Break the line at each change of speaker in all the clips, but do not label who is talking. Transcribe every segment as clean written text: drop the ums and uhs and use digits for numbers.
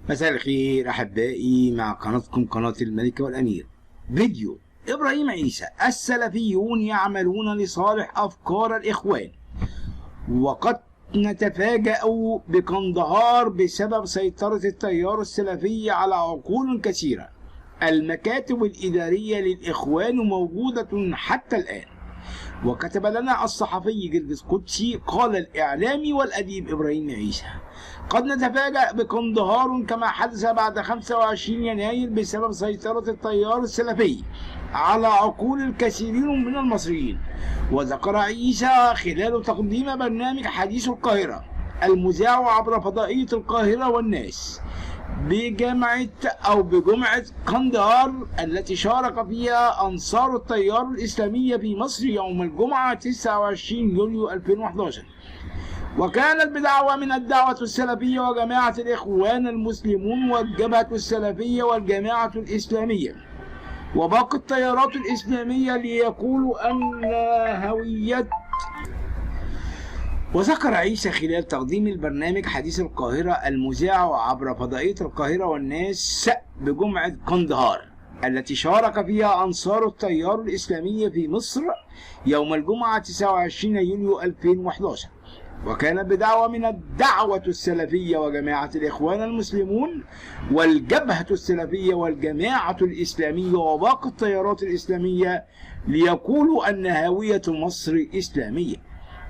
مساء الخير أحبائي، مع قناتكم قناة الملك والأمير. فيديو إبراهيم عيسى: السلفيون يعملون لصالح أفكار الإخوان، وقد نتفاجأ بقندهار بسبب سيطرة التيار السلفي على عقول كثيرة. المكاتب الإدارية للإخوان موجودة حتى الآن. وكتب لنا الصحفي جرجس قدسي: قال الإعلامي والأديب إبراهيم عيسى: قد نتفاجأ بقندهار كما حدث بعد 25 يناير بسبب سيطرة التيار السلفي على عقول الكثيرين من المصريين. وذكر عيسى خلال تقديم برنامج حديث القاهرة المذاع عبر فضائية القاهرة والناس بجمعة قندهار التي شارك فيها أنصار التيار الإسلامي في مصر يوم الجمعة 29 يوليو 2011. وكانت بدعوة من الدعوة السلفية وجماعة الإخوان المسلمون والجبهة السلفية والجماعة الإسلامية وباقي التيارات الإسلامية ليقولوا أن هوية. وذكر عيسى خلال تقديم البرنامج حديث القاهرة المذاع عبر فضائية القاهرة والناس بجمعة قندهار التي شارك فيها أنصار التيار الإسلامي في مصر يوم الجمعة 29 يوليو 2011. وكان بدعوة من الدعوة السلفية وجماعة الإخوان المسلمون والجبهة السلفية والجماعة الإسلامية وباقي التيارات الإسلامية ليقولوا أن هوية مصر إسلامية،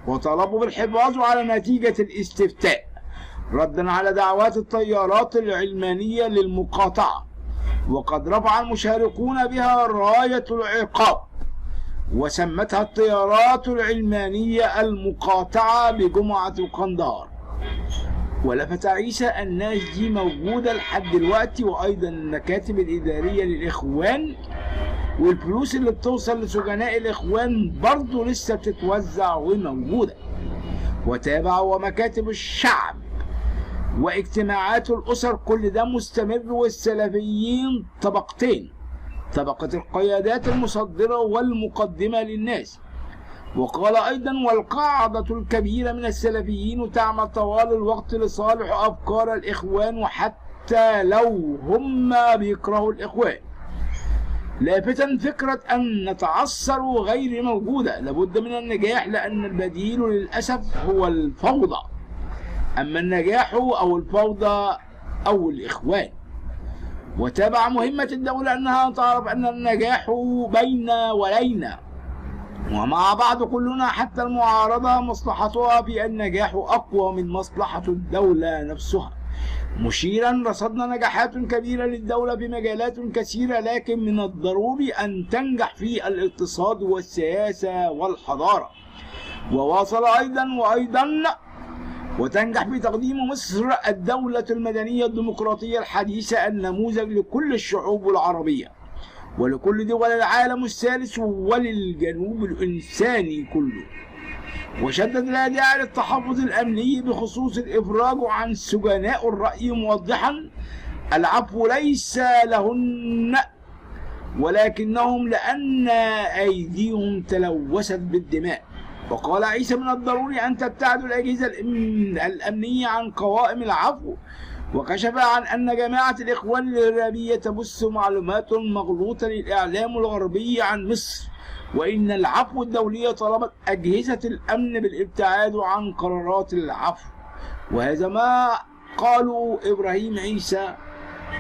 وطلبوا بالحفاظ على نتيجة الاستفتاء ردا على دعوات التيارات العلمانية للمقاطعة. وقد رفع المشاركون بها راية العقاب وسمتها التيارات العلمانية المقاطعة بجمعة قندهار. ولفت عيسى: الناس دي موجودة لحد دلوقتي، وأيضا المكاتب الإدارية للإخوان والفلوس اللي بتوصل لسجناء الإخوان برضه لسه بتتوزع وموجودة. وتابع: ومكاتب الشعب واجتماعات الأسر كل ده مستمر، والسلفيين طبقتين: طبقة القيادات المصدرة والمقدمة للناس. وقال أيضا: والقاعدة الكبيرة من السلفيين تعمل طوال الوقت لصالح أفكار الإخوان وحتى لو هم بيكرهوا الإخوان. لافتا: فكرة أن نتعثر غير موجودة، لابد من النجاح لأن البديل للأسف هو الفوضى. أما النجاح أو الفوضى أو الإخوان. وتابع: مهمة الدولة أنها تعرف أن النجاح بين ولينا، ومع بعض كلنا حتى المعارضة مصلحتها في النجاح أقوى من مصلحة الدولة نفسها. مشيرا: رصدنا نجاحات كبيرة للدولة في مجالات كثيرة، لكن من الضروري أن تنجح في الاقتصاد والسياسة والحضارة. وواصل أيضا: وتنجح في تقديم مصر الدولة المدنية الديمقراطية الحديثة النموذج لكل الشعوب العربية ولكل دول العالم الثالث وللجنوب الإنساني كله. وشدد لا داعي للتحفظ الأمني بخصوص الإفراج عن سجناء الرأي، موضحا: العفو ليس لهن ولكنهم لأن أيديهم تلوثت بالدماء. وقال عيسى: من الضروري أن تبتعد الأجهزة الأمنية عن قوائم العفو. وكشف عن أن جماعة الإخوان الإرهابية تبث معلومات مغلوطة للإعلام الغربي عن مصر، وإن العفو الدولية طلبت أجهزة الأمن بالابتعاد عن قرارات العفو. وهذا ما قالوا إبراهيم عيسى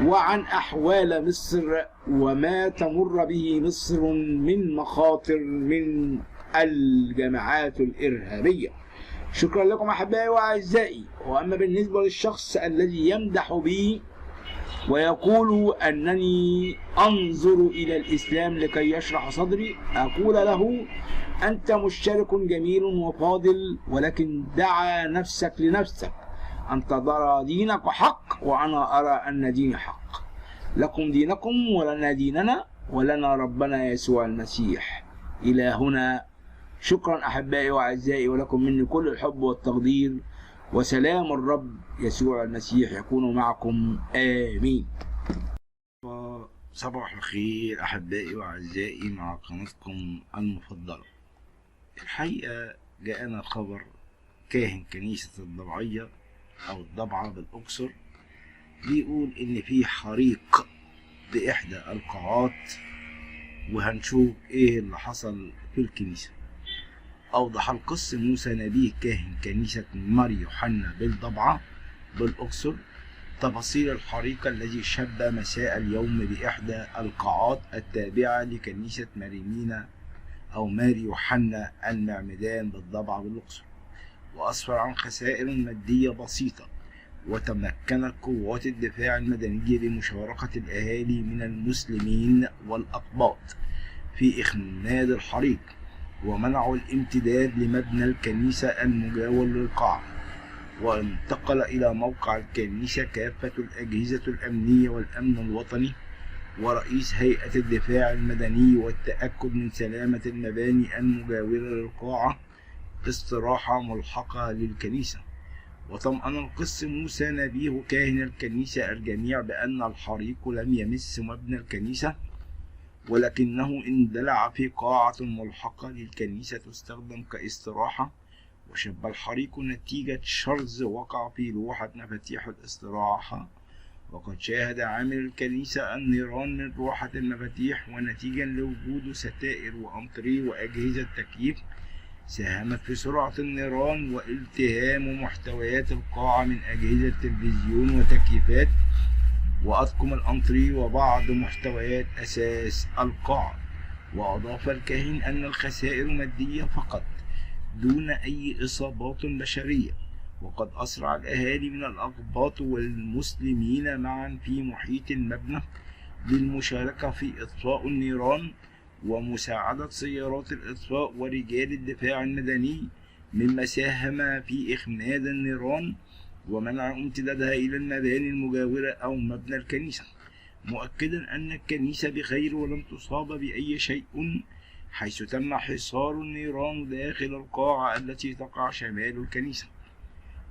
وعن أحوال مصر وما تمر به مصر من مخاطر من الجماعات الإرهابية. شكرا لكم أحبائي وأعزائي. وأما بالنسبة للشخص الذي يمدح بي ويقول أنني أنظر إلى الإسلام لكي يشرح صدري، أقول له: أنت مشترك جميل وفاضل، ولكن دع نفسك لنفسك. أنت ترى دينك حق وأنا أرى أن ديني حق. لكم دينكم ولنا ديننا ولنا ربنا يسوع المسيح. إلى هنا. شكرا أحبائي وأعزائي، ولكم مني كل الحب والتقدير، وسلام الرب يسوع المسيح يكون معكم. آمين. صباح الخير أحبائي وأعزائي، مع قناتكم المفضلة. الحقيقة جاءنا خبر: كاهن كنيسة الضبعية أو الضبعة بالأقصر بيقول إن في حريق بإحدى القاعات، وهنشوف إيه اللي حصل في الكنيسة. أوضح القس موسى نبيه كاهن كنيسة مار يوحنا بالضبعة بالأقصر تفاصيل الحريق الذي شب مساء اليوم بإحدى القاعات التابعة لكنيسة ماريمينا أو مار يوحنا المعمدان بالضبعة بالأقصر، وأسفر عن خسائر مادية بسيطة. وتمكنت قوات الدفاع المدني بمشاركة الأهالي من المسلمين والأقباط في إخماد الحريق، ومنعوا الامتداد لمبنى الكنيسة المجاور للقاعة. وانتقل إلى موقع الكنيسة كافة الأجهزة الأمنية والأمن الوطني ورئيس هيئة الدفاع المدني والتأكد من سلامة المباني المجاورة للقاعة استراحة ملحقة للكنيسة. وطمأن القس موسى نبيه كاهن الكنيسة الجميع بأن الحريق لم يمس مبنى الكنيسة، ولكنه اندلع في قاعة ملحقة للكنيسة تستخدم كاستراحة. وشب الحريق نتيجة شرز وقع في لوحة مفاتيح الاستراحة، وقد شاهد عامل الكنيسة النيران من لوحة المفاتيح، ونتيجة لوجود ستائر وأنتريه وأجهزة تكييف ساهمت في سرعة النيران والتهام محتويات القاعة من أجهزة تلفزيون وتكييفات وأطقم الأنتريه وبعض محتويات أساس القاعة. وأضاف الكاهن أن الخسائر مادية فقط دون أي إصابات بشرية، وقد أسرع الأهالي من الأقباط والمسلمين معا في محيط المبنى للمشاركة في إطفاء النيران ومساعدة سيارات الإطفاء ورجال الدفاع المدني، مما ساهم في إخماد النيران ومنع امتدادها إلى المباني المجاورة أو مبنى الكنيسة، مؤكدا أن الكنيسة بخير ولم تصاب بأي شيء، حيث تم حصار النيران داخل القاعة التي تقع شمال الكنيسة.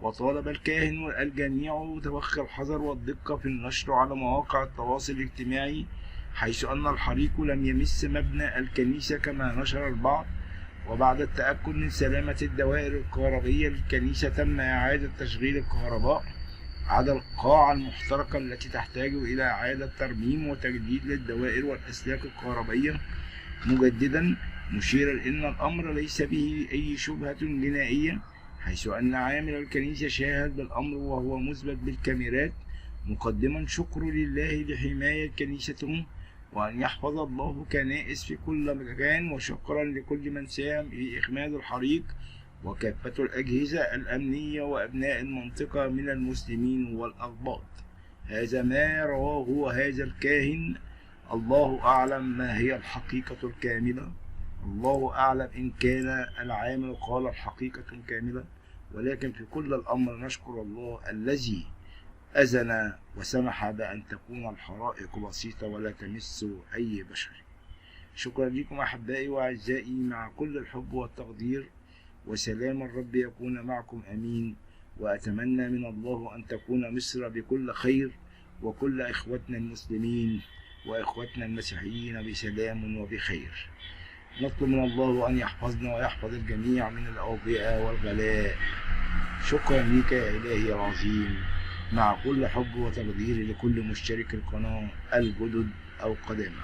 وطالب الكاهن الجميع بتوخي الحذر والدقة في النشر على مواقع التواصل الاجتماعي، حيث أن الحريق لم يمس مبنى الكنيسة كما نشر البعض. وبعد التأكد من سلامة الدوائر الكهربية للكنيسة تم إعادة تشغيل الكهرباء عدا القاعة المحترقة التي تحتاج إلى إعادة ترميم وتجديد للدوائر والأسلاك الكهربائية مجددا، مشيرا إن الأمر ليس به أي شبهة جنائية، حيث أن عامل الكنيسة شاهد بالأمر وهو مثبت بالكاميرات، مقدما شكر لله لحماية كنيسته وأن يحفظ الله كنائس في كل مكان، وشكرا لكل من ساهم في إخماد الحريق وكافة الأجهزة الأمنية وأبناء المنطقة من المسلمين والأقباط. هذا ما رواه هذا الكاهن. الله أعلم ما هي الحقيقة الكاملة، الله أعلم إن كان العامل قال الحقيقة كاملة، ولكن في كل الأمر نشكر الله الذي أذن وسمح بأن تكون الحرائق بسيطة ولا تمس أي بشر. شكرا لكم أحبائي وأعزائي، مع كل الحب والتقدير، وسلام الرب يكون معكم أمين. وأتمنى من الله أن تكون مصر بكل خير، وكل إخوتنا المسلمين وإخوتنا المسيحيين بسلام وبخير. نطلب من الله أن يحفظنا ويحفظ الجميع من الأوبئة والغلاء. شكرا لك يا إلهي العظيم، مع كل حب وتقدير لكل مشترك القناة الجدد أو قدامى.